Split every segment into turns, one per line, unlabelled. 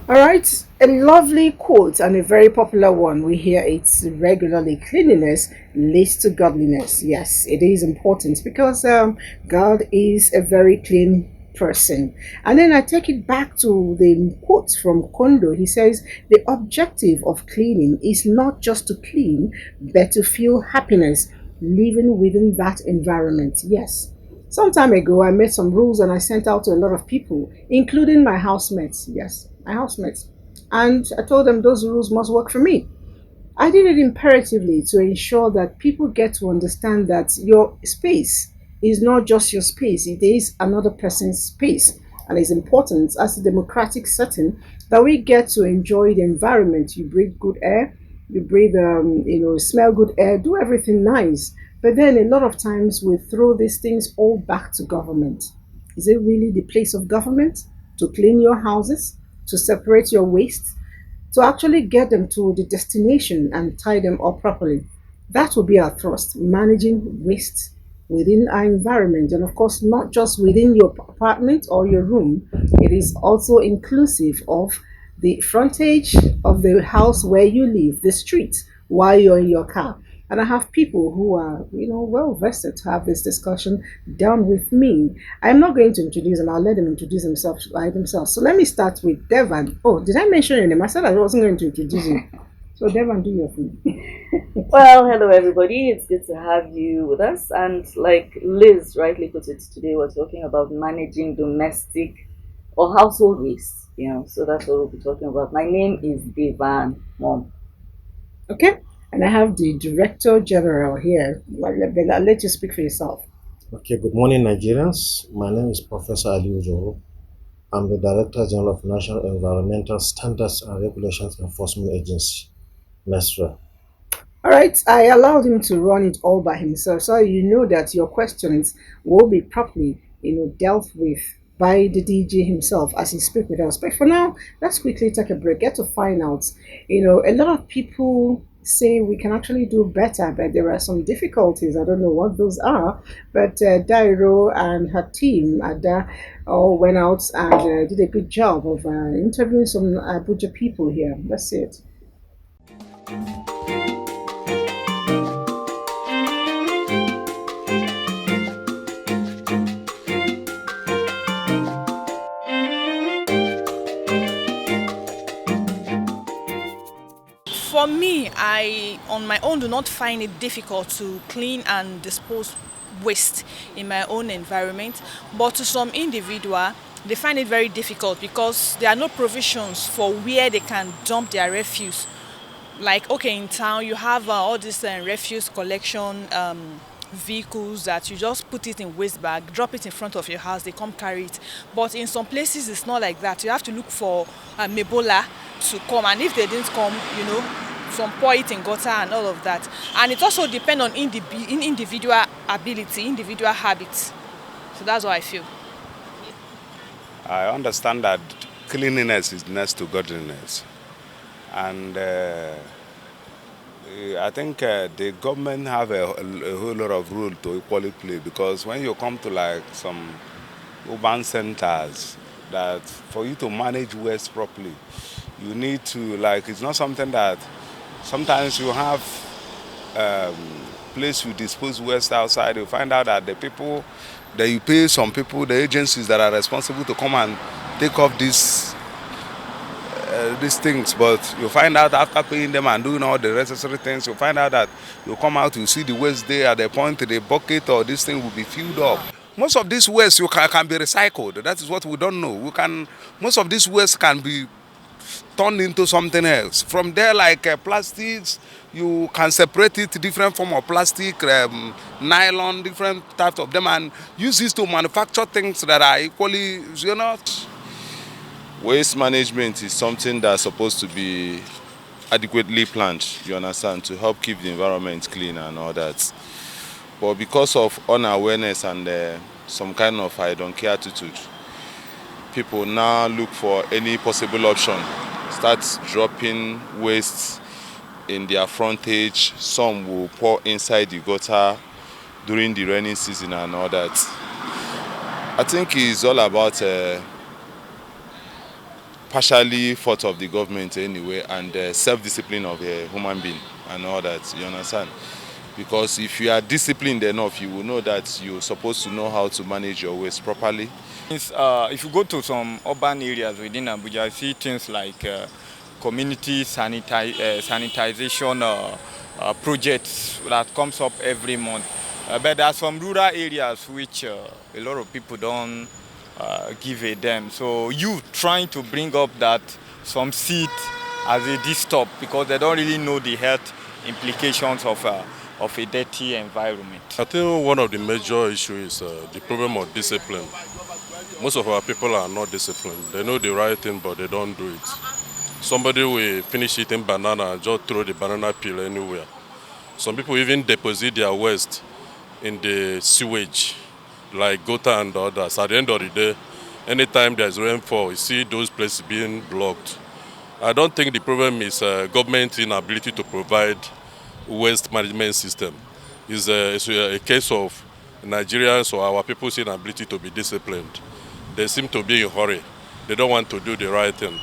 All right, a lovely quote and a very popular one. We hear it regularly. Cleanliness leads to godliness. Yes, it is important because God is a very clean person. And then I take it back to the quote from Kondo. He says, the objective of cleaning is not just to clean, but to feel happiness living within that environment. Yes. Some time ago, I made some rules and I sent out to a lot of people, including my housemates. Yes, my housemates. And I told them those rules must work for me. I did it imperatively to ensure that people get to understand that your space is not just your space, it is another person's space. And it's important as a democratic setting that we get to enjoy the environment. You breathe good air, you breathe, smell good air, do everything nice. But then a lot of times we throw these things all back to government. Is it really the place of government to clean your houses, to separate your waste, to actually get them to the destination and tie them up properly? That will be our thrust, managing waste within our environment. And of course, not just within your apartment or your room, it is also inclusive of the frontage of the house where you live, the street, while you're in your car. And I have people who are, well vested to have this discussion down with me. I'm not going to introduce them. I'll let them introduce themselves by themselves. So let me start with Devan. Oh, did I mention your name? I said I wasn't going to introduce you. So Devan, do your thing.
Well, hello everybody. It's good to have you with us. And like Liz rightly put it today, we're talking about managing domestic or household waste. So that's what we'll be talking about. My name is Devan Mom.
Okay? And I have the Director General here. I'll let you speak for yourself.
Okay, good morning, Nigerians. My name is Professor Ali Ujoro. I'm the Director General of National Environmental Standards and Regulations Enforcement Agency, NESRA.
All right, I allowed him to run it all by himself, so you know that your questions will be properly, dealt with by the DG himself as he speaks with us. But for now, let's quickly take a break, get to find out. A lot of people say we can actually do better, but there are some difficulties. I don't know what those are, but Dairo and her team, Ada, all went out and did a good job of interviewing some Abuja people here. Let's see it.
For me, I on my own do not find it difficult to clean and dispose waste in my own environment, but to some individual they find it very difficult because there are no provisions for where they can dump their refuse. Like, okay, in town you have all these refuse collection vehicles that you just put it in waste bag, drop it in front of your house, they come carry it. But in some places it's not like that. You have to look for Mebola to come, and if they didn't come, some pour it in gutter and all of that. And it also depends on individual ability, individual habits. So that's what I feel.
I understand that cleanliness is next to godliness. And I think the government have a whole lot of rule to equally play, because when you come to like some urban centers, that for you to manage waste properly, you need to, like, it's not something that sometimes you have place you dispose waste outside. You find out that the people that you pay, some people, the agencies that are responsible to come and take off these things, but you find out after paying them and doing all the necessary things, you find out that you come out, you see the waste there at the point the bucket or this thing will be filled up. Most of this waste can be recycled. That is what we don't know. Most of this waste can be turned into something else. From there, like plastics, you can separate it, different form of plastic, nylon, different types of them, and use this to manufacture things that are equally,
Waste management is something that's supposed to be adequately planned, you understand, to help keep the environment clean and all that. But because of unawareness and some kind of I don't care attitude, people now look for any possible option, start dropping waste in their frontage. Some will pour inside the gutter during the rainy season and all that. I think it's all about partially fault of the government anyway, and self-discipline of a human being and all that. You understand? Because if you are disciplined enough, you will know that you're supposed to know how to manage your waste properly.
If you go to some urban areas within Abuja, you see things like community sanitization projects that comes up every month. But there are some rural areas which a lot of people don't give a damn. So you trying to bring up that some see it as a disturb because they don't really know the health implications of a dirty environment.
I think one of the major issues is the problem of discipline. Most of our people are not disciplined. They know the right thing, but they don't do it. Somebody will finish eating banana and just throw the banana peel anywhere. Some people even deposit their waste in the sewage, like gutter and others. At the end of the day, anytime there's rainfall, you see those places being blocked. I don't think the problem is government inability to provide waste management system. It's a case of Nigerians or our people's inability to be disciplined. They seem to be in a hurry. They don't want to do the right thing.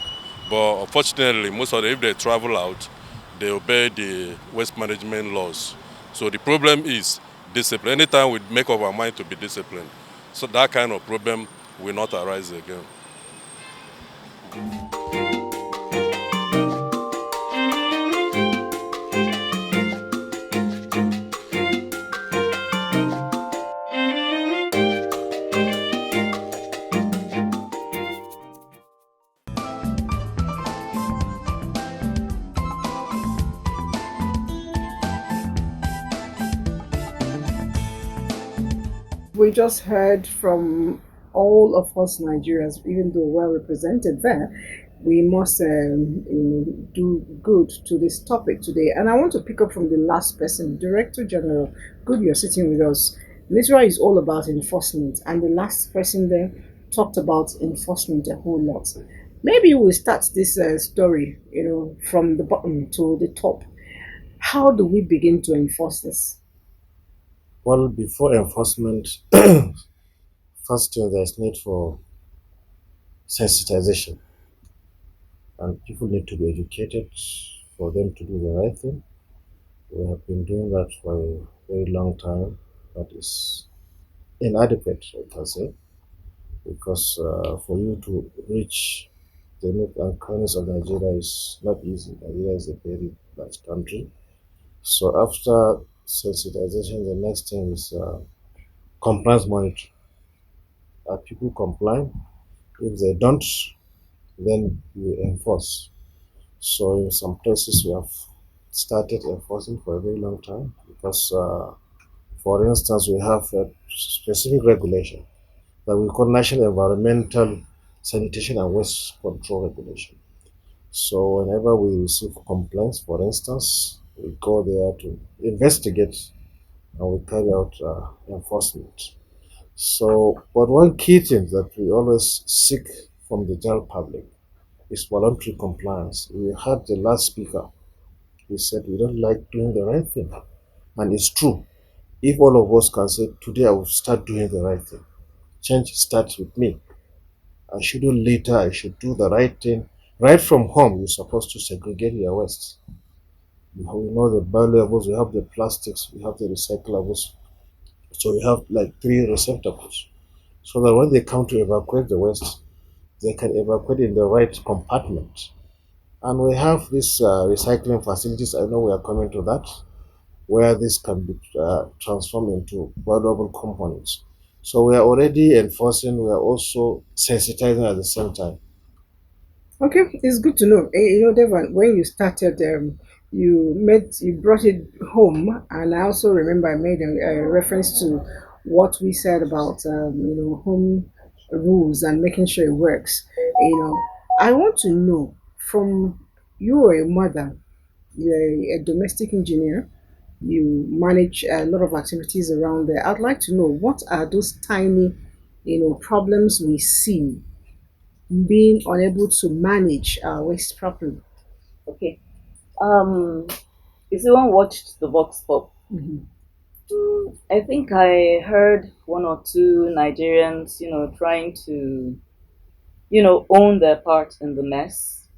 But unfortunately, most of them, if they travel out, they obey the waste management laws. So the problem is discipline. Anytime we make up our mind to be disciplined, so that kind of problem will not arise again.
We just heard from all of us Nigerians, even though well represented there, we must do good to this topic today. And I want to pick up from the last person, Director General. Good, you're sitting with us. Literal is all about enforcement, and the last person there talked about enforcement a whole lot. Maybe we'll start this story, from the bottom to the top. How do we begin to enforce this?
Well, before enforcement, first thing there's need for sensitization, and people need to be educated for them to do the right thing. We have been doing that for a very long time, but it's inadequate, I can say, because for you to reach the nook and corners of Nigeria is not easy. Nigeria is a very large country. So after sensitization, the next thing is compliance monitoring. Are people complying? If they don't, then we enforce. So in some places we have started enforcing for a very long time because, for instance, we have a specific regulation that we call National Environmental Sanitation and Waste Control Regulation. So whenever we receive complaints, for instance, we go there to investigate and we carry out enforcement. So, but one key thing that we always seek from the general public is voluntary compliance. We heard the last speaker, he said we don't like doing the right thing. And it's true. If all of us can say, today I will start doing the right thing, change starts with me. I shouldn't litter, I should do the right thing. Right from home, you're supposed to segregate your waste. We know the biolevels, we have the plastics, we have the recyclables. So we have like 3 receptacles. So that when they come to evacuate the waste, they can evacuate in the right compartment. And we have these recycling facilities. I know we are coming to that, where this can be transformed into valuable components. So we are already enforcing, we are also sensitizing at the same time.
Okay, it's good to know. Devon, when you started, you brought it home, and I also remember I made a reference to what we said about home rules and making sure it works. I want to know from you are a mother, you're a domestic engineer, you manage a lot of activities around there. I'd like to know what are those tiny, problems we see being unable to manage our waste properly.
Okay. If someone watched the Vox Pop,
Mhm.
I think I heard one or two Nigerians, trying to own their part in the mess.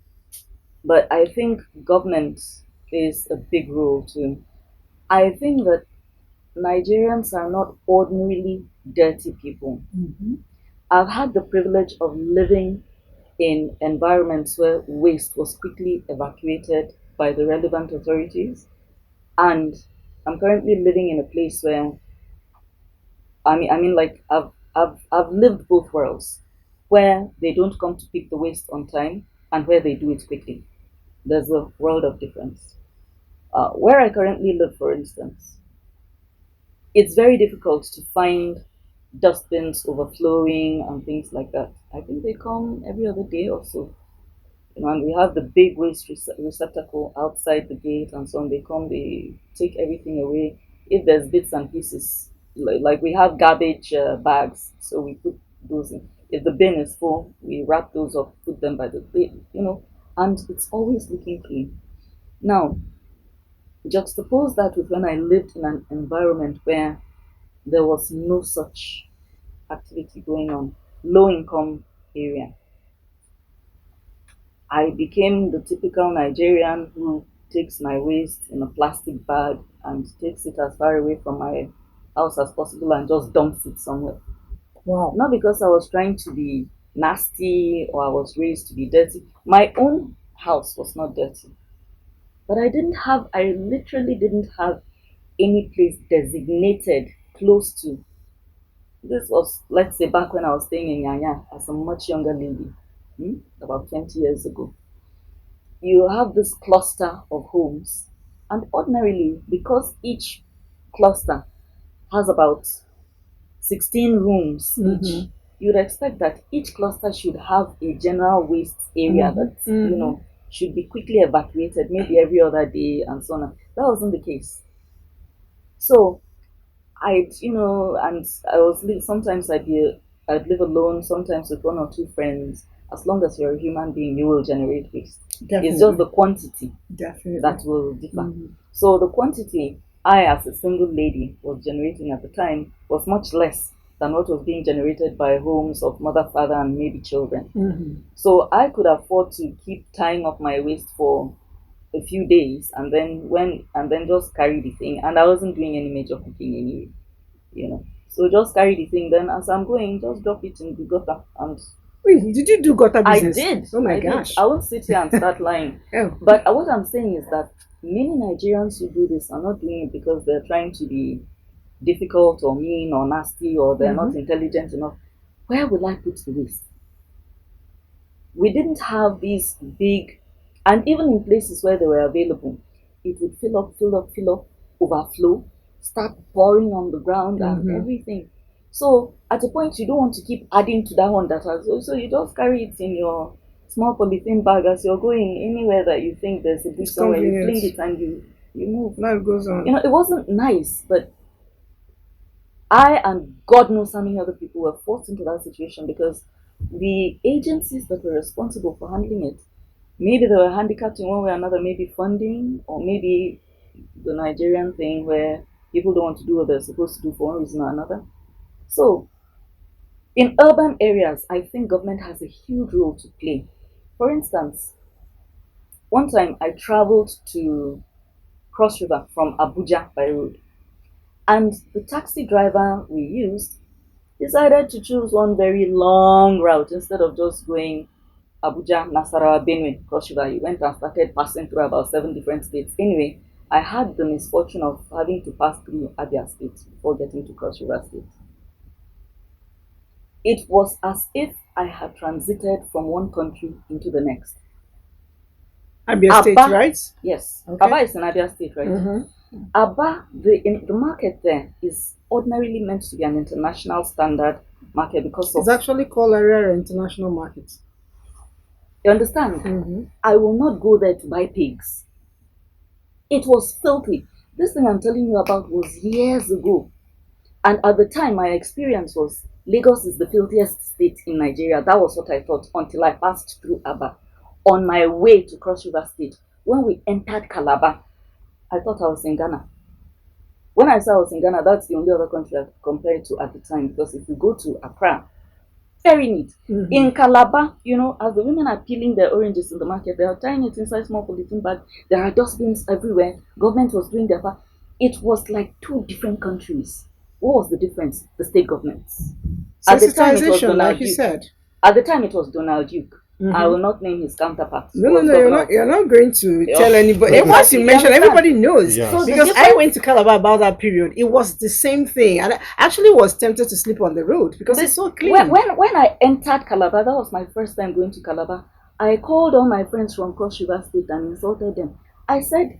But I think government plays a big role too. I think that Nigerians are not ordinarily dirty people. I've had the privilege of living in environments where waste was quickly evacuated by the relevant authorities. And I'm currently living in a place where like I've lived both worlds, where they don't come to pick the waste on time and where they do it quickly. There's a world of difference. Where I currently live, for instance, it's very difficult to find dustbins overflowing and things like that. I think they come every other day or so. And we have the big waste receptacle outside the gate, and so on. They come, they take everything away. If there's bits and pieces, like we have garbage bags, so we put those in. If the bin is full, we wrap those up, put them by the bin, and it's always looking clean. Now, juxtapose that with when I lived in an environment where there was no such activity going on, low income area. I became the typical Nigerian who takes my waste in a plastic bag and takes it as far away from my house as possible and just dumps it somewhere.
Wow.
Not because I was trying to be nasty or I was raised to be dirty. My own house was not dirty. But I literally didn't have any place designated close to. This was, let's say, back when I was staying in Yanya as a much younger lady, about 20 years ago. You have this cluster of homes, and ordinarily, because each cluster has about 16 rooms each, you'd expect that each cluster should have a general waste area that should be quickly evacuated, maybe every other day, and so on. That wasn't the case. So and I was sometimes I'd live alone, sometimes with one or two friends. As long as you're a human being, you will generate waste.
Definitely.
It's just the quantity
Definitely.
that will differ. So the quantity I, as a single lady, was generating at the time was much less than what was being generated by homes of mother, father, and maybe children. So I could afford to keep tying up my waste for a few days and then just carry the thing. And I wasn't doing any major cooking anyway. So just carry the thing. Then as I'm going, just drop it in the gutter. And
Wait, did you do gutter business?
I did.
Oh my
I
gosh.
did. I won't sit here and start lying.
Oh.
But what I'm saying is that many Nigerians who do this are not doing it because they're trying to be difficult or mean or nasty or they're not intelligent enough. Where will I put the waste? We didn't have these big, and even in places where they were available, it would fill up, overflow, start pouring on the ground and everything. So at a point, you don't want to keep adding to that one that has. So you just carry it in your small polythene bag as you're going anywhere that you think there's a bush somewhere. You fling it and you move.
Life goes on.
It wasn't nice, but I and God knows how many other people were forced into that situation because the agencies that were responsible for handling it, maybe they were handicapped in one way or another, maybe funding, or maybe the Nigerian thing where people don't want to do what they're supposed to do for one reason or another. So, in urban areas, I think government has a huge role to play. For instance, one time I traveled to Cross River from Abuja by road, and the taxi driver we used decided to choose one very long route instead of just going Abuja, Nasarawa, Benue, Cross River. He went and started passing through about 7 different states. Anyway, I had the misfortune of having to pass through Abia State before getting to Cross River State. It was as if I had transited from one country into the next.
Abia State, right?
Yes.
Okay.
Aba is in Abia State, right? Aba, the market there is ordinarily meant to be an international standard market because
it's actually called Area International Market.
You understand? I will not go there to buy pigs. It was filthy. This thing I'm telling you about was years ago. And at the time, my experience was Lagos is the filthiest state in Nigeria. That was what I thought until I passed through Aba. On my way to Cross River State, when we entered Calabar, I thought I was in Ghana. When I said I was in Ghana, that's the only other country I compared to at the time. Because if you go to Accra, Very neat.
Mhm.
In Calabar, as the women are peeling their oranges in the market, they are tying it inside small polythene bags. There are dustbins everywhere. Government was doing their part. It was like two different countries. What was the difference? The state governments. At the time, it was
Sensitization, like
Donald
you
Duke.
said.
At the time, it was Donald Duke. I
Mhm.
will not name his counterpart,
No,
who
no,
was
no.
governor of.
You're not going to tell
Of
anybody. Once you
exactly, you
mention,
understand?
everybody knows.
Yes.
So the
Because I
difference.
went to Calabar about that period. It was the same thing, and I actually was tempted to sleep on the road because it's so clean.
When I entered Calabar, that was my first time going to Calabar. I called all my friends from Cross River State and insulted them. I said,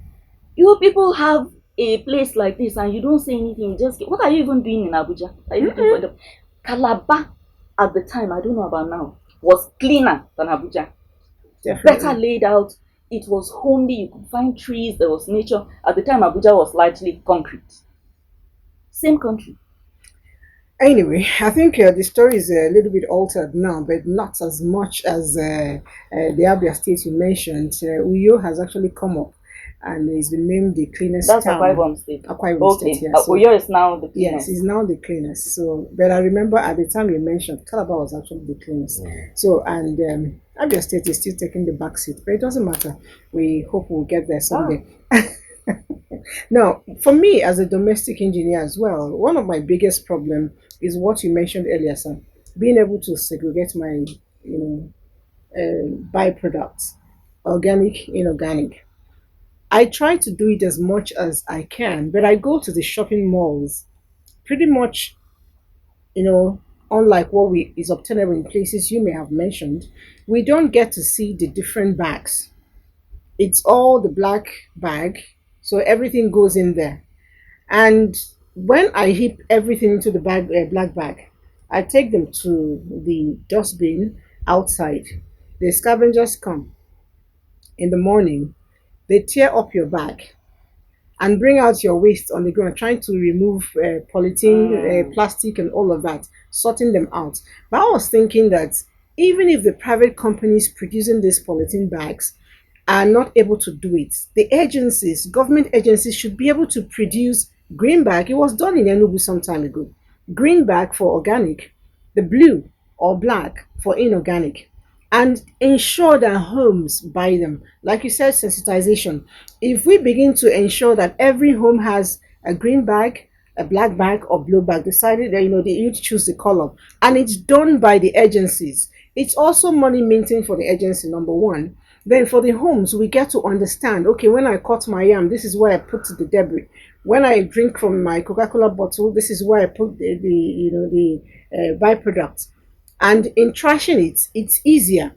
"You people have a place like this and you don't say anything. You just what are you even doing in Abuja? Are you looking for them?" Calabar at the time, I don't know about now, was cleaner than Abuja.
Definitely.
Better laid out. It was homely. You could find trees. There was nature. At the time, Abuja was largely concrete. Same country.
Anyway, I think the story is a little bit altered now, but not as much as the Abia state you mentioned. Uyo has actually come up and he's been named the cleanest
That's Akwa
town.
Ibom State.
Akwa Ibom State,
Okay.
yes. So,
Oyo is now the
yes,
cleanest.
he's now the cleanest. So, but I remember at the time you mentioned, Calabar was actually the cleanest. So, and Abia State is still taking the back seat, but it doesn't matter. We hope we'll get there someday. Now, for me as a domestic engineer as well, one of my biggest problem is what you mentioned earlier, sir. Being able to segregate my, you know, byproducts, organic, inorganic. I try to do it as much as I can, but I go to the shopping malls pretty much, you know, unlike what we is obtainable in places you may have mentioned, we don't get to see the different bags. It's all the black bag, so everything goes in there. And when I heap everything into the black bag, I take them to the dustbin outside. The scavengers come in the morning, they tear up your bag and bring out your waste on the ground, trying to remove polythene, plastic, and all of that, sorting them out. But I was thinking that even if the private companies producing these polythene bags are not able to do it, the agencies, government agencies, should be able to produce green bag. It was done in Enugu some time ago. Green bag for organic, the blue or black for inorganic, and ensure that homes buy them. Like you said, sensitization. If we begin to ensure that every home has a green bag, a black bag, or blue bag, decided that you choose the color, and it's done by the agencies. It's also money minting for the agency, number one. Then for the homes, we get to understand, okay, when I cut my yam, this is where I put the debris. When I drink from my Coca-Cola bottle, this is where I put the byproducts. And in trashing it, it's easier.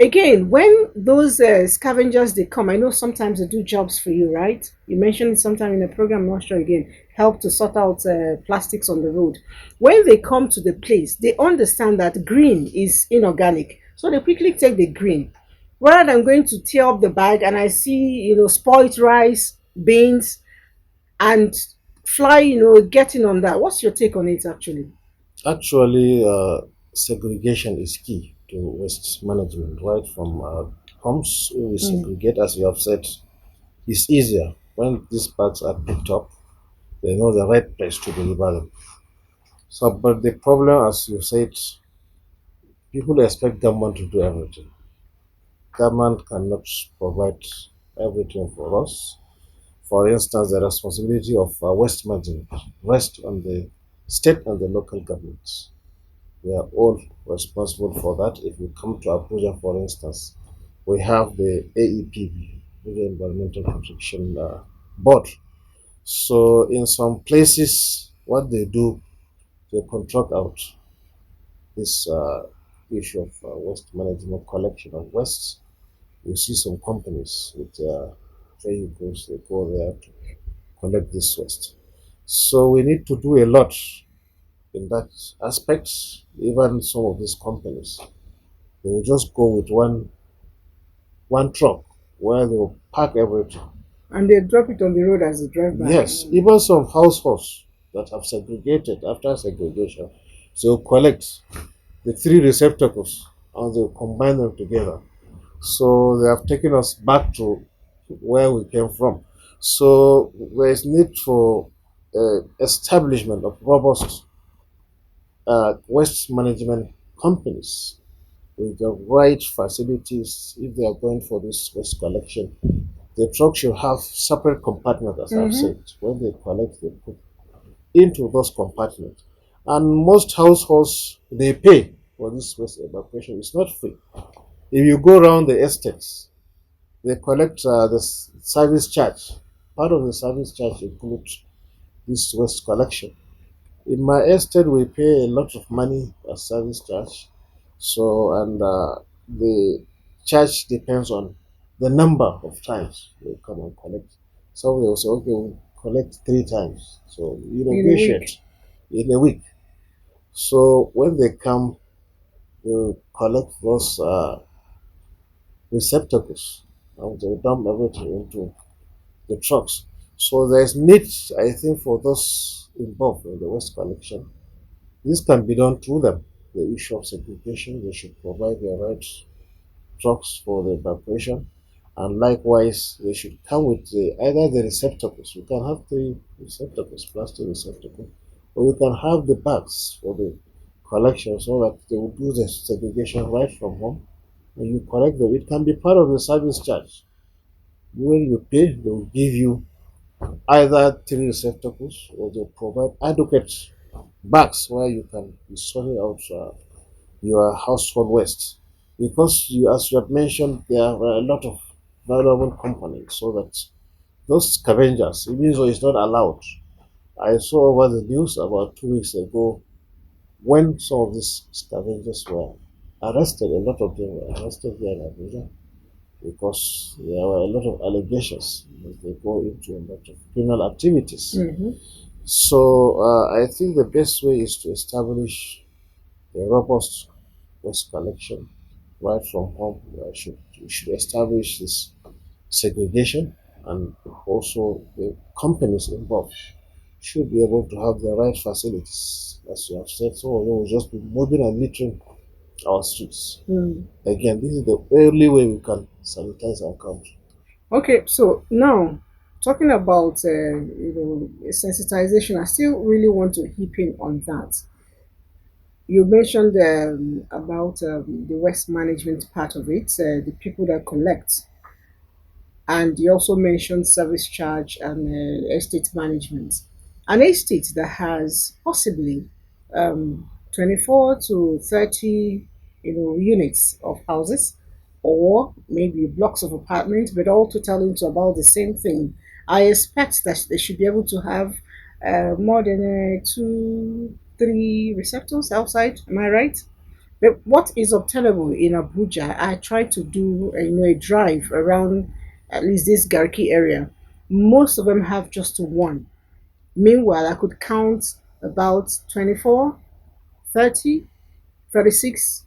Again, when those scavengers they come, I know sometimes they do jobs for you, right? You mentioned it sometime in a program, I'm not sure again, help to sort out plastics on the road. When they come to the place, they understand that green is inorganic, so they quickly take the green. Rather than going to tear up the bag and I see, spoiled rice, beans, and fly, getting on that. What's your take on it actually?
Actually, segregation is key to waste management, right? From homes, we segregate, as you have said, it's easier. When these bags are picked up, they know the right place to deliver them. So, but the problem, as you said, people expect government to do everything. Government cannot provide everything for us. For instance, the responsibility of waste management rests on the state and the local governments. We are all responsible for that. If we come to Abuja, for instance, we have the AEPB, the Environmental Protection Board. So in some places, what they do, they contract out this issue of waste management, collection of waste. You see some companies with vehicles, they go there to collect this waste. So we need to do a lot in that aspect. Even some of these companies, they will just go with one truck where they will pack everything.
And they drop it on the road as they drive by.
Yes, even some households that have segregated after segregation, they will collect the three receptacles and they will combine them together. So they have taken us back to where we came from. So there is need for establishment of robust waste management companies with the right facilities, if they are going for this waste collection, the truck should have separate compartments, as I've said. When they collect, they put into those compartments. And most households, they pay for this waste evacuation. It's not free. If you go around the estates, they collect the service charge. Part of the service charge includes this waste collection. In my estate, we pay a lot of money as service charge. So, and the charge depends on the number of times they come and collect. Some they will say, okay, we'll collect 3 times. So, you negotiate in a week. So, when they come, they collect those receptacles and they dump everything into the trucks. So, there's need, I think, for those involved in the waste collection. This can be done through them. The issue of segregation, they should provide their right trucks for the evacuation, and likewise, they should come with either the receptacles. We can have 3 receptacles, plastic receptacles, or we can have the bags for the collection so that they will do the segregation right from home. And you collect them. It can be part of the service charge. When you pay, they will give you either 3 receptacles or they provide adequate bags where you can be sorting out your household waste. Because as you have mentioned, there are a lot of valuable components, so that those scavengers, even though it's not allowed. I saw over the news about 2 weeks ago when some of these scavengers were arrested. A lot of them were arrested here in Abuja because there were a lot of allegations that they go into a lot of criminal activities. So I think the best way is to establish a robust waste collection right from home. We should establish this segregation, and also the companies involved should be able to have the right facilities. As you have said, so we will just be moving and littering our streets. Again, this is the only way we can sanitize our country.
Okay, so now talking about sensitization, I still really want to hip in on that. You mentioned about the waste management part of it, the people that collect, and you also mentioned service charge and estate management. An estate that has possibly 24 to 30 units of houses, or maybe blocks of apartments, but all totaling to about the same thing. I expect that they should be able to have more than 2 3 receptors outside. Am I right? But what is obtainable in Abuja, I try to do a drive around at least this Garki area. Most of them have just one. Meanwhile, I could count about 24, 30, 36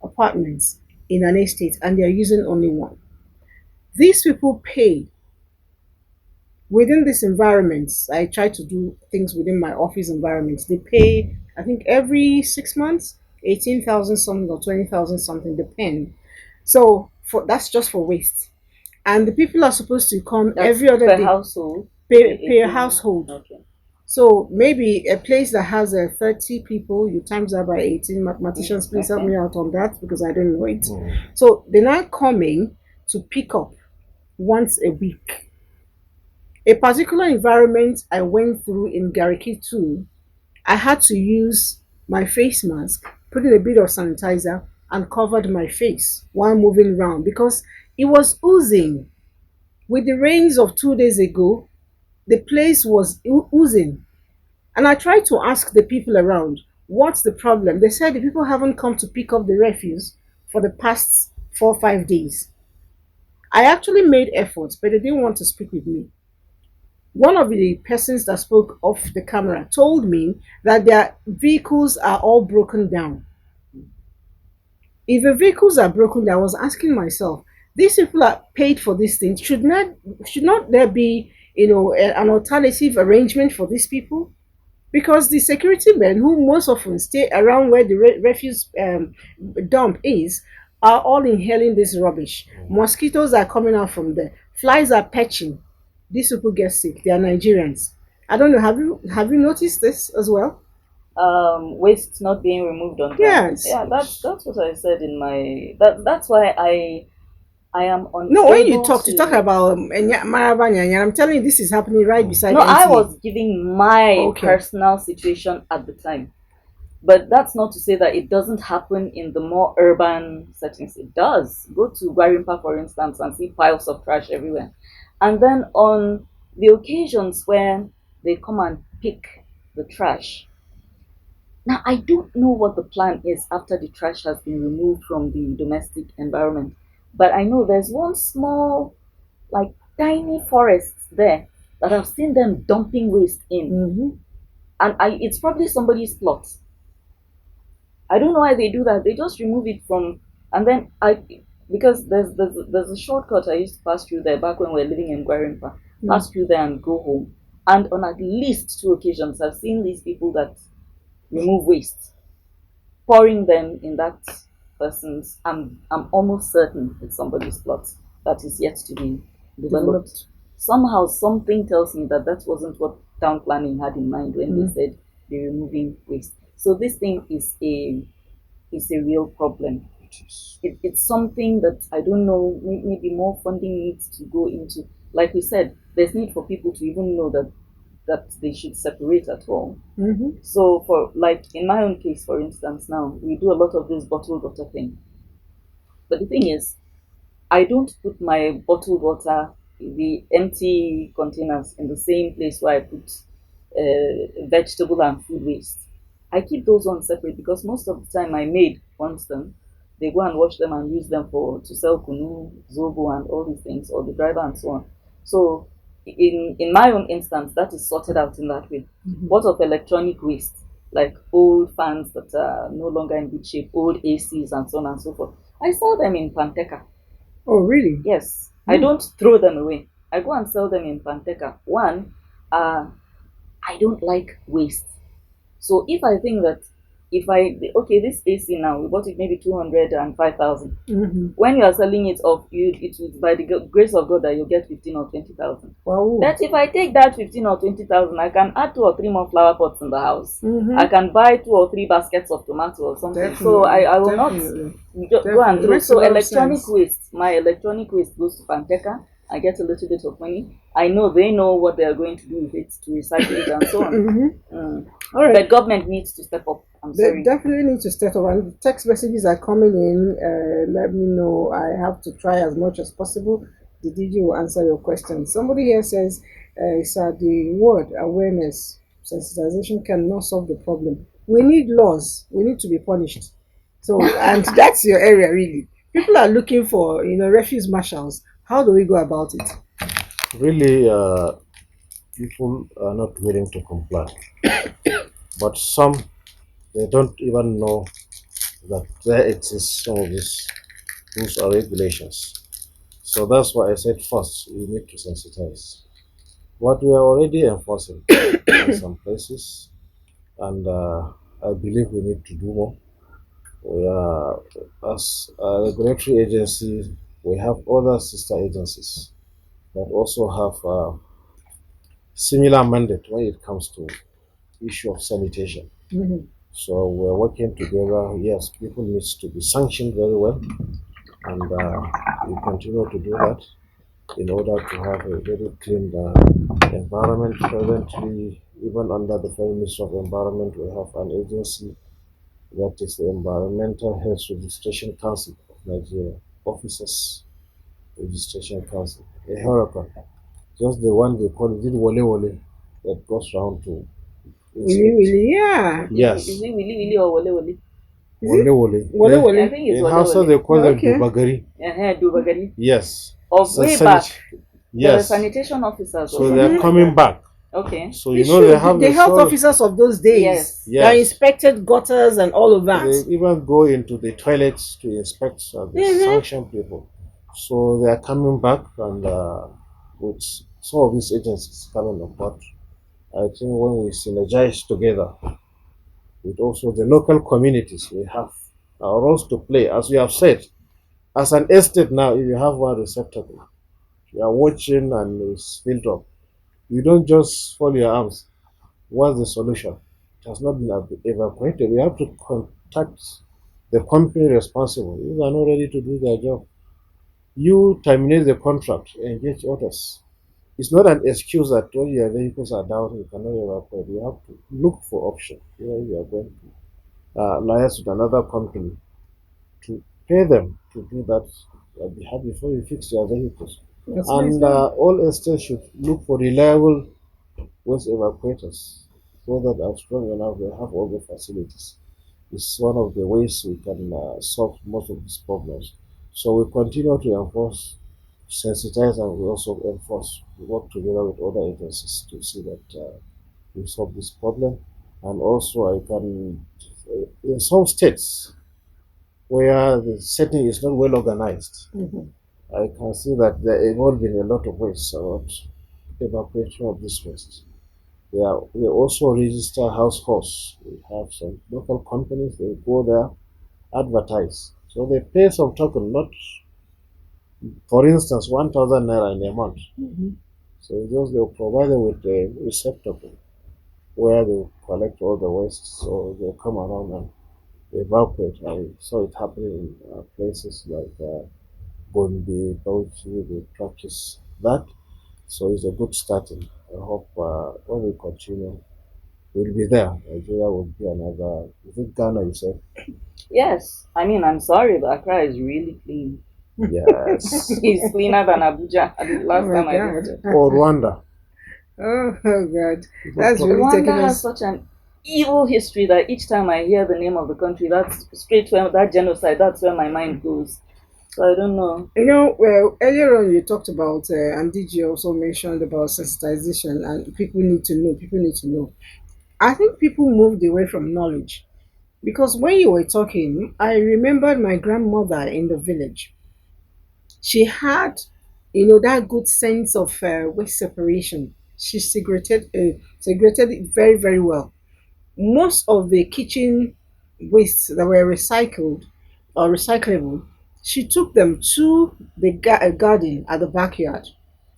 apartments in an estate, and they're using only one. These people pay within this environment. I try to do things within my office environment. They pay, I think, every 6 months, 18,000 something or 20,000 something, depend. So that's just for waste. And the people are supposed to come
That's
every other
per
day.
household.
Per household.
Okay.
So maybe a place that has 30 people, you times that by 18. Mathematicians, please help me out on that because I don't know it. So they're not coming to pick up once a week. A particular environment I went through in Gariki 2, I had to use my face mask, put in a bit of sanitizer, and covered my face while moving around because it was oozing. With the rains of 2 days ago, the place was oozing. And I tried to ask the people around, what's the problem? They said the people haven't come to pick up the refuse for the past 4 or 5 days. I actually made efforts, but they didn't want to speak with me. One of the persons that spoke off the camera told me that their vehicles are all broken down. If the vehicles are broken down, I was asking myself, these people are paid for these things. Should not there be an alternative arrangement for these people? Because the security men, who most often stay around where the refuse dump is, are all inhaling this rubbish. Mosquitoes are coming out from there. Flies are perching. These people get sick. They are Nigerians. I don't know. Have you noticed this as well?
waste not being removed on time.
Yes.
Yeah, that's what I said in my that's why I am
No, when you
unable
talk
to.
about Maraba Nyanya, I'm telling you, this is happening right beside
No, I
NTA.
was giving my
Okay.
personal situation at the time. But that's not to say that it doesn't happen in the more urban settings. It does. Go to Gwarimpa, for instance, and see piles of trash everywhere. And then on the occasions where they come and pick the trash, now I don't know what the plan is after the trash has been removed from the domestic environment. But I know there's one small, like tiny forest there that I've seen them dumping waste in.
Mm-hmm.
And it's probably somebody's plot. I don't know why they do that. They just remove it from, and then because there's a shortcut I used to pass through there back when we were living in Gwarimpa. Pass through there and go home. And on at least two occasions, I've seen these people that remove waste, pouring them in that person's. I'm almost certain it's somebody's plot that is yet to be developed. Somehow, something tells me that that wasn't what town planning had in mind when they said they're removing waste. So this thing is a real problem. It's something that I don't know, maybe more funding needs to go into. Like we said, there's need for people to even know that they should separate at all.
Mm-hmm.
So for like in my own case, for instance, now we do a lot of this bottled water thing. But the thing is, I don't put my bottled water, the empty containers, in the same place where I put vegetable and food waste. I keep those ones separate because most of the time my maid wants them. They go and wash them and use them for to sell kunu, zobo, and all these things, or the driver and so on. So in my own instance, that is sorted out in that way. What of electronic waste, like old fans that are no longer in good shape, old ACs, and so on and so forth? I sell them in Panteca.
Oh, really?
Yes, I don't throw them away. I go and sell them in Panteca. One, I don't like waste. So if I think that if I okay, this AC now we bought it maybe 205,000.
Mm-hmm.
When you are selling it off, it will by the grace of God that you'll get 15 or 20,000.
Wow.
That if I take that 15 or 20,000, I can add 2 or 3 more flower pots in the house.
Mm-hmm.
I can buy 2 or 3 baskets of tomato or something.
Definitely.
So I will
Definitely.
not go and throw.
Makes a
So
lot of
electronic
sense.
waste, my electronic waste goes to Panteca. I get a little bit of money. I know they know what they are going to do with it to recycle it and so on.
Mm-hmm. All right.
But government needs to step up. I'm
They
sorry.
definitely need to step up, and text messages are coming in. Let me know. I have to try as much as possible. The DJ will answer your question. Somebody here says, "Sir, the word awareness, sensitization cannot solve the problem. We need laws. We need to be punished." So, and that's your area really. People are looking for, refuse marshals. How do we go about it?
Really, people are not willing to comply, but some they don't even know that there exists some of these rules or regulations. So that's why I said first we need to sensitize. What we are already enforcing in some places, and I believe we need to do more. We are, as a regulatory agency, we have other sister agencies that also have a similar mandate when it comes to issue of sanitation.
Mm-hmm.
So we're working together. Yes, people need to be sanctioned very well, and we continue to do that in order to have a very clean environment. Presently, even under the Federal Ministry of Environment, we have an agency that is the Environmental Health Registration Council of Nigeria, Officers Registration Council, a hurricane. Just the one they call it Wole Wole that goes round to
Really, yeah.
Yes.
Is it Willy Willy or Wole Wole?
Wole Wole.
Wole Wole.
I think it's
In
Wole
Hausa
Wole.
they call them
Okay.
Dubagari.
Dubagari.
Yes.
Of
So
way back. There were
Yes.
sanitation officers.
So they are coming back.
Okay.
So you know they have
the health officers of those days.
Yes.
They inspected gutters and all of that.
They even go into the toilets to inspect the sanction people. So they are coming back, and with some of these agencies coming on board, I think when we synergize together with also the local communities, we have our roles to play. As we have said, as an estate now, if you have one receptacle, you are watching and it's filled up. You don't just fold your arms. What's the solution? has not been evacuated, we have to contact the company responsible. If they are not ready to do their job, you terminate the contract and get others. It's not an excuse that all your vehicles are down, you cannot evacuate. You have to look for option. You are going to liaise with another company to pay them to do that on behalf before you fix your vehicles.
That's
And
nice.
all estates should look for reliable waste evacuators so that are strong enough, they have all the facilities. It's one of the ways we can solve most of these problems. So we continue to enforce, sensitize, and we also enforce. We work together with other agencies to see that we solve this problem. And also, I can, in some states where the setting is not well organized, I can see that they're involved in a lot of ways about evacuation of this waste. We also register households. We have some local companies, they go there, advertise. So they pay some token, not, for instance, 1,000 naira in a month. So just they'll provide them with a receptacle where they collect all the waste. So they'll come around and evacuate. I saw it happening in places like Bondi, Bauchi, they practice that. So it's a good starting. I hope when we continue, we'll be there. Nigeria will be another. Is it Ghana, you said?
Yes, I mean, I'm sorry, but Accra is really clean.
Yes.
It's cleaner than Abuja. The
Oh
last
my
time I
God.
visited.
Or Rwanda.
Oh God. That's really taking
Rwanda has
us.
such an evil history that each time I hear the name of the country, that's straight to that genocide. That's where my mind goes. So I don't know.
You know, well, earlier on you talked about, and DG also mentioned about sensitization, and people need to know. People need to know. I think people moved away from knowledge because when you were talking, I remembered my grandmother in the village. She had, that good sense of waste separation. She segregated it very, very well. Most of the kitchen wastes that were recycled or recyclable, she took them to the garden at the backyard.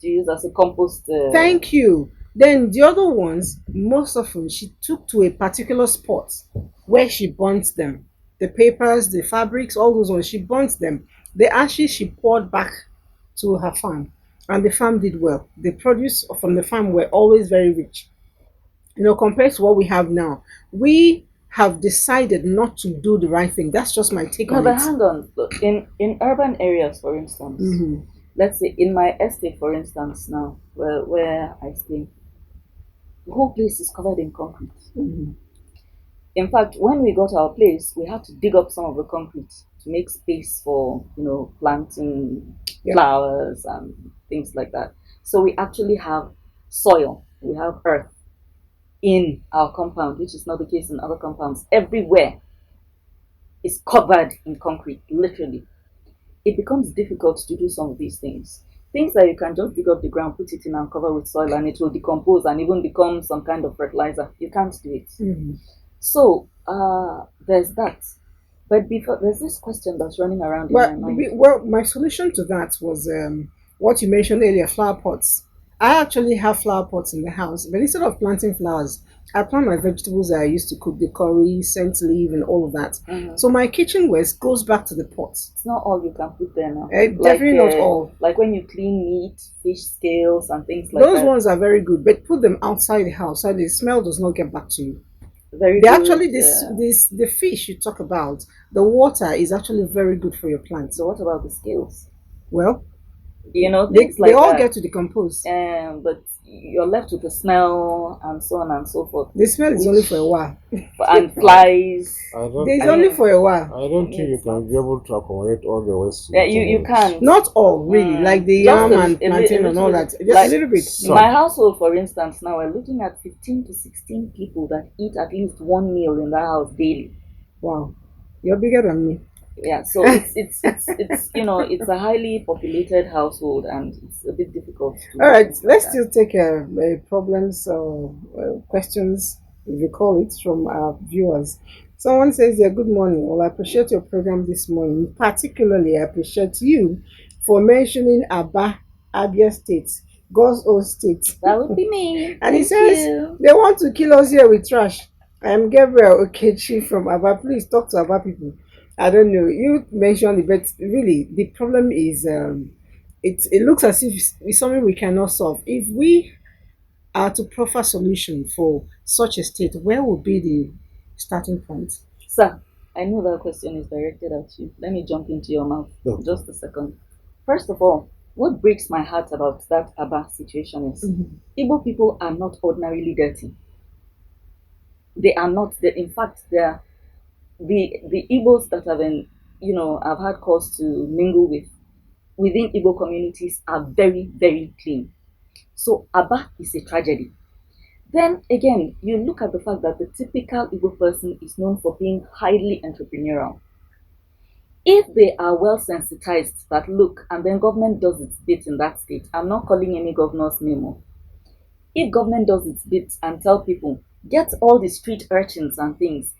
To use as a compost.
Thank you. Then the other ones, most often she took to a particular spot where she burnt them. The papers, the fabrics, all those ones, she burnt them. The ashes she poured back to her farm. And the farm did well. The produce from the farm were always very rich. Compared to what we have now. We have decided not to do the right thing. That's just my take
No,
on
but
it.
hang on. Look, in urban areas, for instance, let's say in my estate, for instance, now where I stay, the whole place is covered in concrete. In fact, when we got our place, we had to dig up some of the concrete to make space for planting
Yeah.
flowers and things like that. So we actually have soil, we have earth in our compound, which is not the case in other compounds. Everywhere is covered in concrete, literally. It becomes difficult to do some of these things. Things that you can just dig up the ground, put it in and cover with soil, and it will decompose and even become some kind of fertilizer. You can't do it. So there's that. But before, there's this question that's running around in my mind.
Well, my solution to that was what you mentioned earlier, flower pots. I actually have flower pots in the house, but instead of planting flowers, I plant my vegetables that I used to cook, the curry, scent leaf, and all of that. So my kitchen waste goes back to the pots.
It's not all you can put there now.
Definitely not all.
Like when you clean meat, fish scales, and things like
Those
that.
ones are very good, but put them outside the house so the smell does not get back to you.
Very
They
good.
actually the fish you talk about, the water is actually very good for your plants.
So what about the scales?
Well,
Things
they
like
all
that.
get to decompose.
But you're left with the smell and so on and so forth.
The smell is only for a while.
And flies.
It's only for a while.
I don't think you can be able to accommodate all the waste.
Yeah, you can't.
Not all, really. Like the
Just
yam and plantain and all that. Just a little bit.
In my household, for instance, now we're looking at 15 to 16 people that eat at least one meal in that house daily.
Wow, you're bigger than me.
Yeah, so it's it's a highly populated household and it's a bit difficult to.
All right, let's still take problems or questions, if you call it, from our viewers. Someone says, "Yeah, good morning. Well, I appreciate your program this morning. Particularly, I appreciate you for mentioning Abia State, God's own state."
That would be me.
And he
Thank
says
you.
they want to kill us here with trash. I'm Gabriel Okechi from Aba. Please talk to Aba people. I don't know. You mentioned it, but really, the problem is it looks as if it's something we cannot solve. If we are to proffer solution for such a state, where would be the starting point?
Sir, I know that question is directed at you. Let me jump into your mouth.
Okay.
Just a second. First of all, what breaks my heart about that Abba situation is Igbo people are not ordinarily dirty. They are not. In fact, they are the Igbos that have been, I've had cause to mingle with within Igbo communities are very, very clean. So Abba is a tragedy. Then again, you look at the fact that the typical Igbo person is known for being highly entrepreneurial. If they are well sensitized that look, and then government does its bit in that state, I'm not calling any governor's name. If government does its bit and tell people, get all the street urchins and things,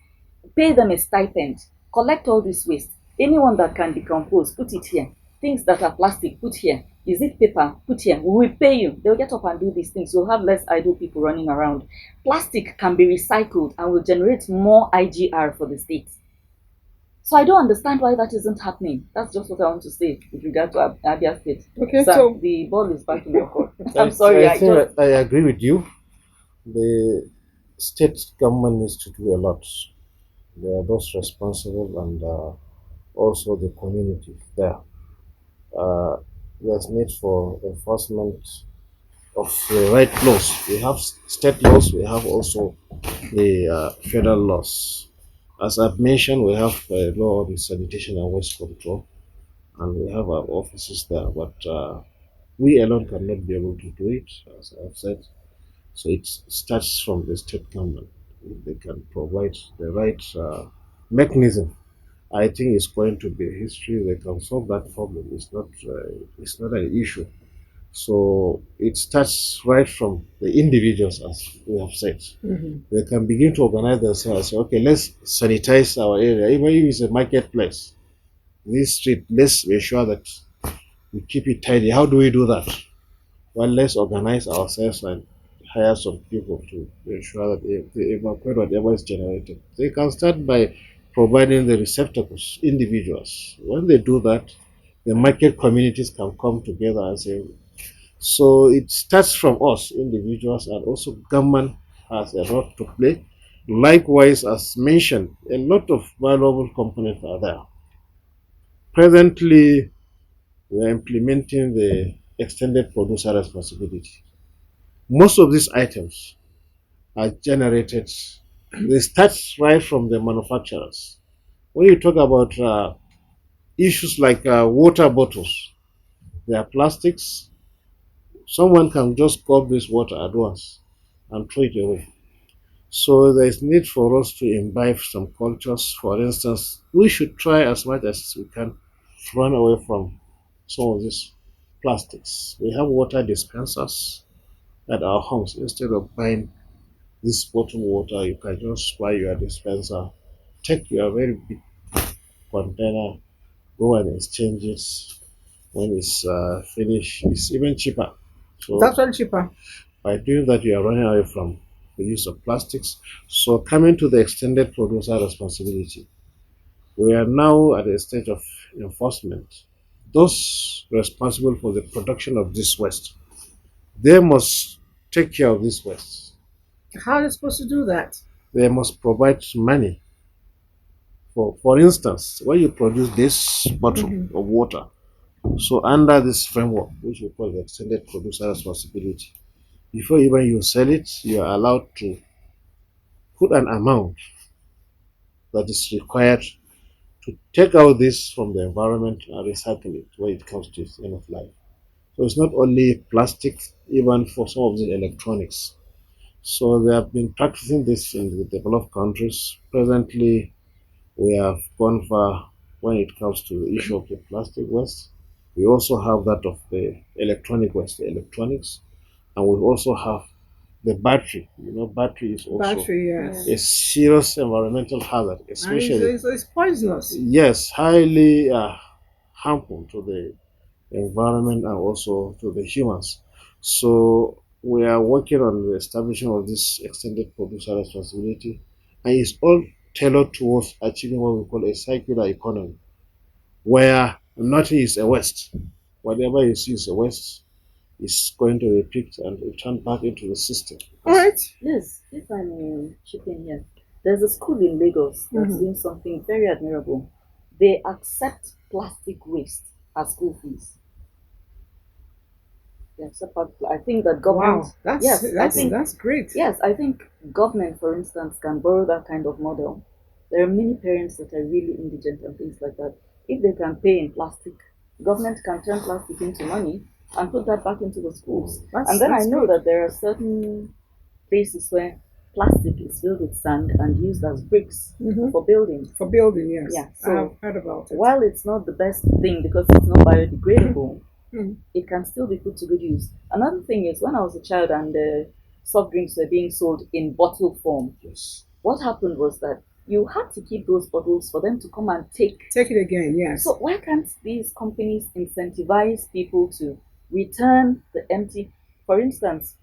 pay them a stipend, collect all this waste, anyone that can decompose, put it here, things that are plastic, put here, is it paper, put here, we will pay you. They'll get up and do these things. You'll have less idle people running around. Plastic can be recycled and will generate more IGR for the state. So I don't understand why that isn't happening. That's just what I want to say with regard to Abia State.
Okay,
Sir,
so
the ball is back in your court. I'm sorry,
I think I agree with you. The state government needs to do a lot. They are those responsible and also the community there. Uh, there's need for enforcement of the right laws. We have state laws, we have also the federal laws. As I've mentioned, we have a law on sanitation and waste control, and we have our offices there, but we alone cannot be able to do it, as I've said. So it starts from the state government. If they can provide the right mechanism, I think it's going to be history. They can solve that problem. It's not an issue. So it starts right from the individuals, as we have said. They can begin to organize themselves and say, okay, let's sanitize our area, even if it's a marketplace. This street, let's ensure that we keep it tidy. How do we do that? Well, let's organize ourselves and hire some people to ensure that they evacuate whatever is generated. They can start by providing the receptacles, individuals. When they do that, the market communities can come together and say, so it starts from us, individuals, and also government has a lot to play. Likewise, as mentioned, a lot of valuable components are there. Presently, we are implementing the extended producer responsibility. Most of these items are generated, they start right from the manufacturers. When you talk about issues like water bottles, they are plastics. Someone can just gulp this water at once and throw it away. So there is need for us to imbibe some cultures. For instance, we should try as much as we can to run away from some of these plastics. We have water dispensers at our homes. Instead of buying this bottled water, you can just buy your dispenser, take your very big container, go and exchange it. When it's finished, it's even cheaper.
it's
So
actually cheaper.
by doing that, you are running away from the use of plastics. So coming to the extended producer responsibility, we are now at a stage of enforcement. Those responsible for the production of this waste, they must take care of this waste.
How are they supposed to do that?
They must provide money. For instance, when you produce this bottle of water, so under this framework, which we call the extended producer responsibility, before even you sell it, you are allowed to put an amount that is required to take out this from the environment and recycle it when it comes to its end of life. So it's not only plastic, even for some of the electronics. So they have been practicing this in the developed countries. Presently, we have gone far when it comes to the issue of the plastic waste. We also have that of the electronic waste, the electronics, and we also have the battery. You know, battery is also
Battery, yes.
a serious environmental hazard,
And
especially
it's poisonous.
yes, highly harmful to the environment and also to the humans. So we are working on the establishment of this extended producer responsibility. and it's all tailored towards achieving what we call a circular economy, where nothing is a waste. Whatever you see is a waste is going to repeat and return back into the system.
All right.
Yes, if I may chip in here, there's a school in Lagos that's doing something very admirable. They accept plastic waste as school fees. They accept I think that government.
Wow, that's
Yes, I think
that's great.
yes, I think government, for instance, can borrow that kind of model. There are many parents that are really indigent and things like that. If they can pay in plastic, government can turn plastic into money and put that back into the schools. And then I
That's
know
good.
that there are certain places where plastic is filled with sand and used as bricks for building.
For building, yes.
Yeah,
I have
so
heard about it.
while it's not the best thing because it's not biodegradable, it can still be put to good use. Another thing is when I was a child and soft drinks were being sold in bottle form,
Yes.
what happened was that you had to keep those bottles for them to come and take.
Take it again, yes.
So why can't these companies incentivize people to return the empty? For instance,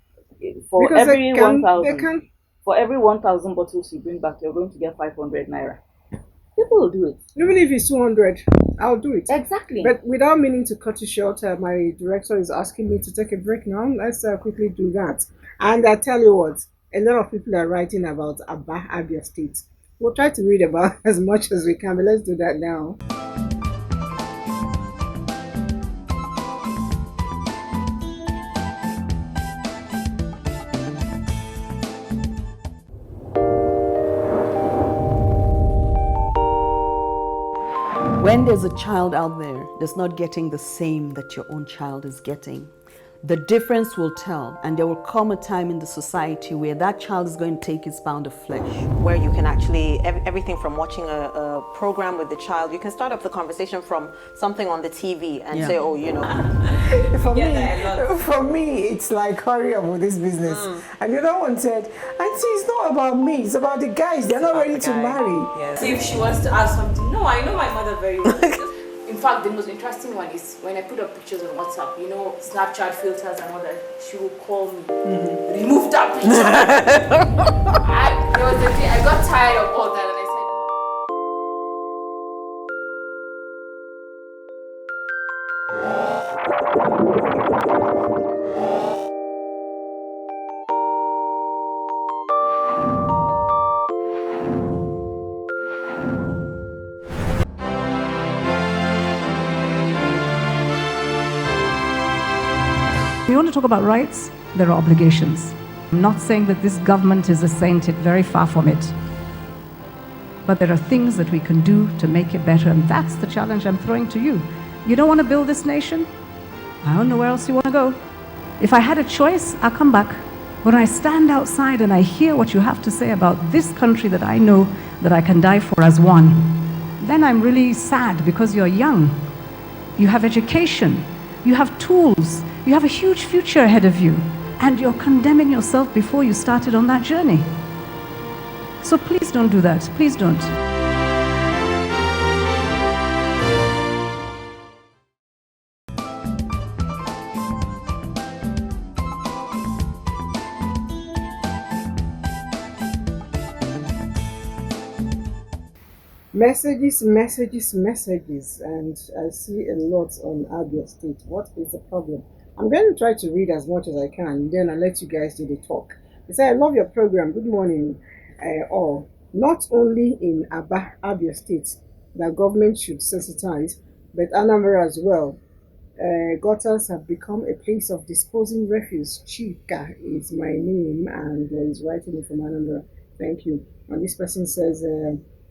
for
Because
every
they
1,000
can.
for every 1,000 bottles you bring back, you're going to get 500 naira. People will do it.
Even if it's 200, I'll do it.
Exactly.
But without meaning to cut you short, my director is asking me to take a break now. Let's quickly do that. And I tell you what, a lot of people are writing about Abia State. We'll try to read about as much as we can, but let's do that now.
When there's a child out there that's not getting the same that your own child is getting, the difference will tell, and there will come a time in the society where that child is going to take his pound of flesh.
Where you can actually, everything from watching a program with the child, you can start up the conversation from something on the TV and say, oh, you know.
For me, it's like hurry up with this business. And the other one said, Auntie, it's not about me, it's about the guys. They're not ready to marry.
Yes. If she wants to ask something, no, I know my mother very well. In fact, the most interesting one is when I put up pictures on WhatsApp, you know, Snapchat filters and all that, she will call me, remove that picture. There was a day I got tired of all that and I said,
If you want to talk about rights, there are obligations. I'm not saying that this government is a saint, it's very far from it. But there are things that we can do to make it better, and that's the challenge I'm throwing to you. You don't want to build this nation? I don't know where else you want to go. If I had a choice, I'll come back. When I stand outside and I hear what you have to say about this country that I know that I can die for as one, then I'm really sad because you're young. You have education. You have tools. You have a huge future ahead of you. And you're condemning yourself before you started on that journey. So please don't do that. Please don't.
Messages, messages, messages, and I see a lot on Abia State. What is the problem? I'm going to try to read as much as I can, then I'll let you guys do the talk. They say, I love your program. Good morning, all. Not only in Abia State that government should sensitize, but Anambra as well. Gutters have become a place of disposing refuse. Chika is my name, and is writing it from Anambra. Thank you. And this person says,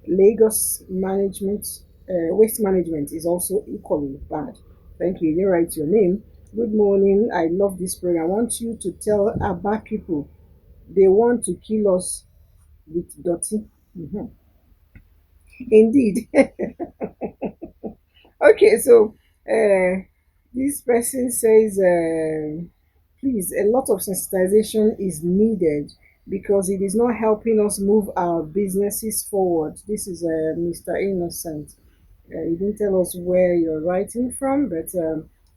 Lagos management, waste management is also equally bad. Thank you. You didn't write your name. Good morning. I love this program. I want you to tell Aba people they want to kill us with dirty. Indeed. Okay, so this person says, please, a lot of sensitization is needed because it is not helping us move our businesses forward. This is Mr. Innocent. You didn't tell us where you're writing from, but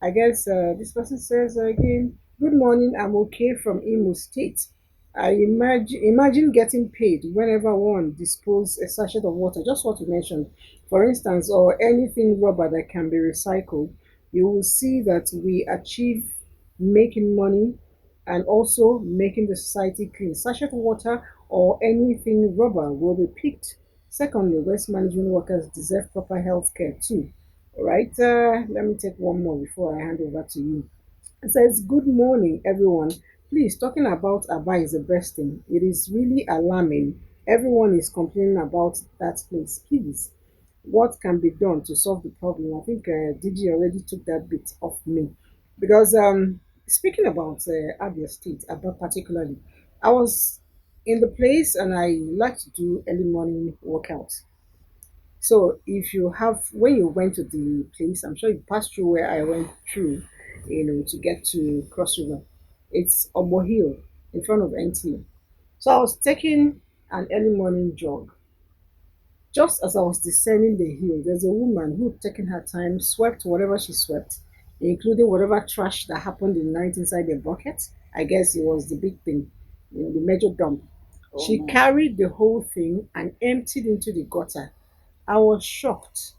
I guess this person says again, good morning, I'm okay from Imo State. I imagine getting paid whenever one dispose a sachet of water, just what you mentioned, for instance, or anything rubber that can be recycled. You will see that we achieve making money and also making the society clean. Sachet water or anything rubber will be picked. Secondly, waste management workers deserve proper health care too. All right, let me take one more before I hand over to you. It says, good morning, everyone. Please, talking about Aba is the best thing. It is really alarming. Everyone is complaining about that place. Please, what can be done to solve the problem? I think DG already took that bit off me. Because speaking about Abia State, Aba particularly, I was in the place and I like to do early morning workouts. So if you have, when you went to the place, I'm sure you passed through where I went through, to get to Cross River. It's Omo Hill in front of NTA. So I was taking an early morning jog. Just as I was descending the hill, there's a woman who had taken her time, swept whatever she swept, including whatever trash that happened in the night inside the bucket. I guess it was the big thing, the major dump.
Oh
She
no.
carried the whole thing and emptied into the gutter. I was shocked.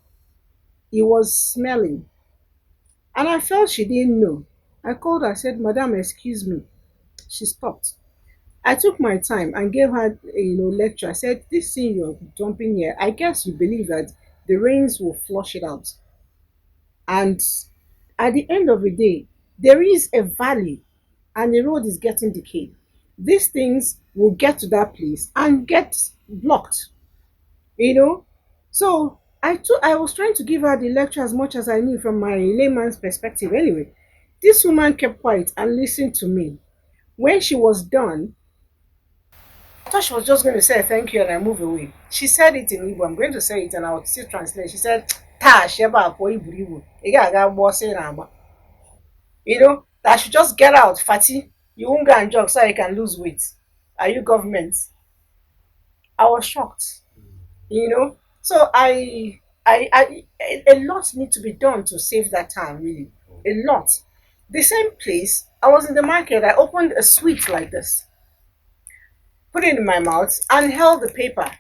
It was smelling. And I felt she didn't know. I called her, said, Madam, excuse me. She stopped. I took my time and gave her lecture. I said, this thing you're dumping here, I guess you believe that the rains will flush it out. And at the end of the day, there is a valley and the road is getting decayed. These things will get to that place and get blocked. you know so I was trying to give her the lecture as much as I knew from my layman's perspective. Anyway, this woman kept quiet and listened to me. When she was done, I thought she was just going to say thank you and I move away. She said it in Igbo. I'm going to say it and I'll still translate. She said, ta sheba akwa iburibu. Ị ga-aga gbọsị na agba. That I should just get out, Fatty. You won't go and jog so you can lose weight. Are you government? I was shocked. So a lot need to be done to save that town, really. A lot. The same place, I was in the market, I opened a sweet like this, put it in my mouth, and held the paper.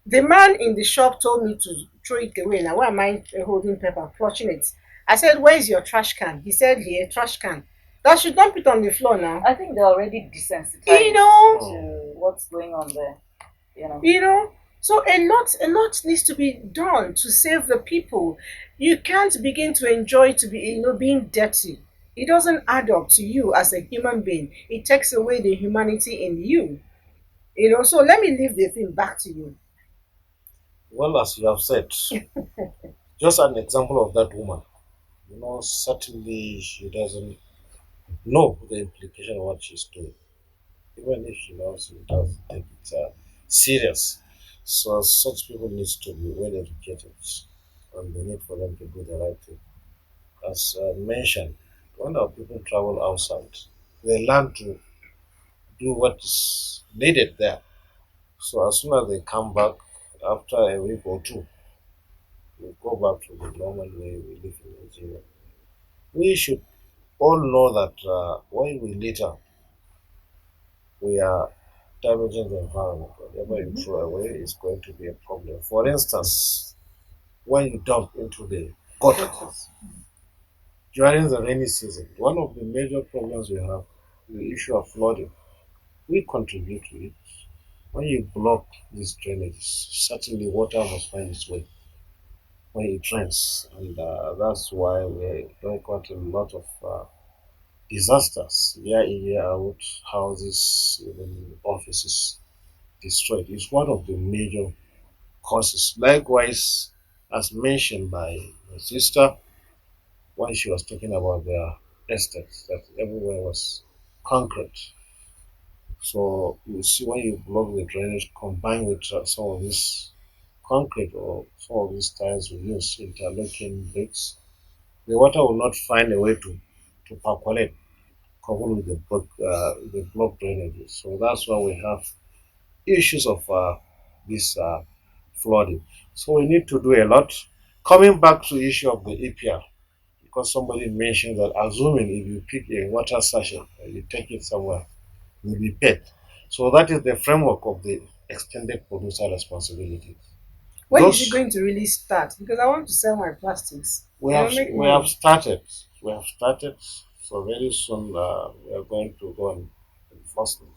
The man in the shop told me to throw it away. Now, why am I holding paper, flushing it? I said, where's your trash can? He said, here, trash can. That should dump it on the floor now.
I think they're already desensitized to what's going on there.
So a lot needs to be done to save the people. You can't begin to enjoy to be being dirty. It doesn't add up to you as a human being. It takes away the humanity in you. So let me leave the thing back to you.
Well, as you have said, just an example of that woman. Certainly she doesn't know the implication of what she's doing. Even if she knows, she doesn't take it serious. So such people need to be well educated, and the need for them to do the right thing. As mentioned, when our people travel outside, they learn to do what is needed there. So as soon as they come back after a week or two, we go back to the normal way we live in Nigeria. We should all know that when we litter, we are damaging the environment. Whatever you throw away is going to be a problem. For instance, when you dump into the gutters during the rainy season, one of the major problems we have is the issue of flooding. We contribute to it. When you block these drainages, certainly water must find its way when it rains, and that's why we don't got a lot of disasters year in year out. Houses, even offices destroyed. It's one of the major causes. Likewise, as mentioned by my sister when she was talking about their estates, that everywhere was concrete. So you see when you block the drainage combined with some of this concrete or some of these tiles we use, interlocking bricks, the water will not find a way to percolate coupled with the block drainages. So that's why we have issues of this flooding. So we need to do a lot. Coming back to the issue of the EPR, because somebody mentioned that assuming if you pick a water sachet, you take it somewhere, will be paid. So that is the framework of the extended producer responsibility.
When is it going to really start? Because I want to sell my plastics.
We have started. We have started. So very soon we are going to go on enforcement.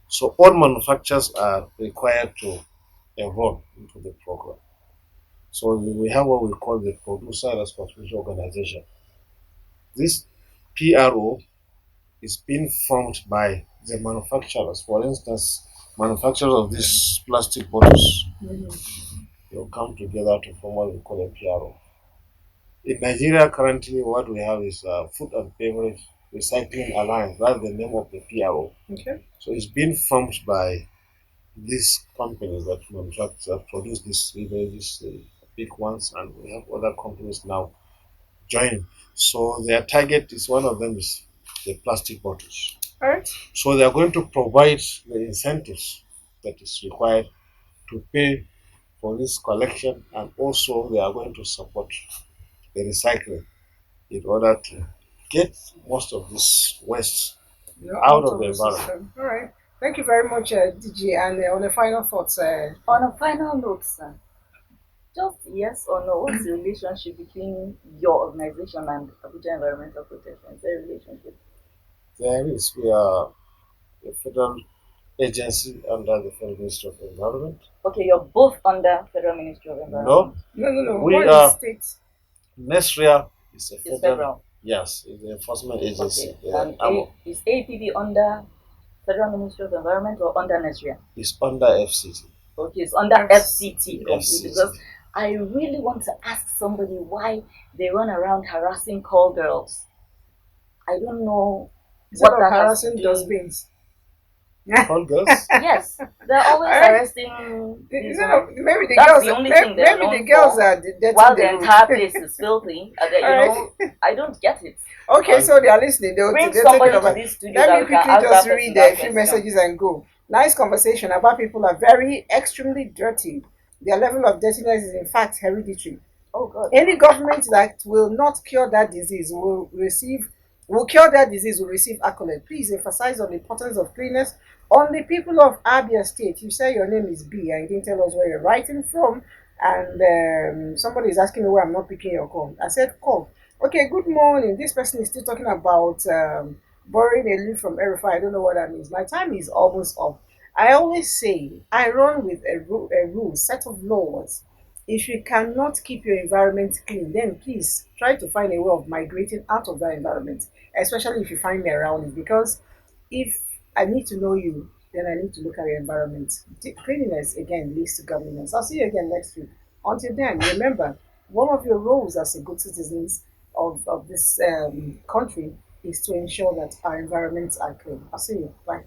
So all manufacturers are required to enroll into the program. So we have what we call the Producer Responsibility Organization. This PRO is being formed by the manufacturers. For instance, manufacturers of these plastic bottles, they'll come together to form what we call a PRO. In Nigeria, currently, what we have is Food and Beverage Recycling Alliance. That's the name of the PRO.
Okay.
So it's been formed by these companies that manufacture, that produce these beverages, the big ones, and we have other companies now joining. So their target is one of them is the plastic bottles.
All right.
So they are going to provide the incentives that is required to pay for this collection, and also they are going to support the recycling in order to get most of this waste out of the environment.
All right. Thank you very much, DJ. And on the final thoughts.
On a final note, sir, just yes or no, what's the relationship between your organization and Abuja Environmental Protection? Is there a relationship?
There is. We are a federal agency under the Federal Ministry of Environment.
Okay, you're both under Federal Ministry of Environment.
No.
We
What
are.
is state?
NESRIA is a
It's
federal. Yes, it's the enforcement agency.
Okay. And is APB under Federal Ministry of Environment or under Nigeria?
It's under FCT.
Okay, it's under FCT.
FCT.
Because I really want to ask somebody why they run around harassing call girls. I don't know
What that harassing dustbins.
Call girls?
Yes, they're always arresting.
Maybe the
That's
girls.
the only thing they're
Maybe the
known
girls
for,
are dirty.
while the entire place is filthy. I don't get it.
Okay, so they are listening. They're
somebody
taking over.
to this studio.
Let me quickly just read a few messages and go. Nice conversation about people are very extremely dirty. Their level of dirtiness is in fact hereditary.
Oh God.
Any government that will not cure that disease will cure that disease will receive accolade. Please emphasize on the importance of cleanliness. On the people of Abia State, you say your name is B and you didn't tell us where you're writing from. And somebody is asking me why I'm not picking your call. I said call. Okay, good morning. This person is still talking about borrowing a leaf from Erify. I don't know what that means. My time is almost up. I always say I run with a rule, set of laws. If you cannot keep your environment clean, then please try to find a way of migrating out of that environment, especially if you find me around it. Because if I need to know you, then I need to look at your environment. Cleanliness, again, leads to godliness. I'll see you again next week. Until then, remember, one of your roles as a good citizens of this country is to ensure that our environments are clean. I'll see you. Bye.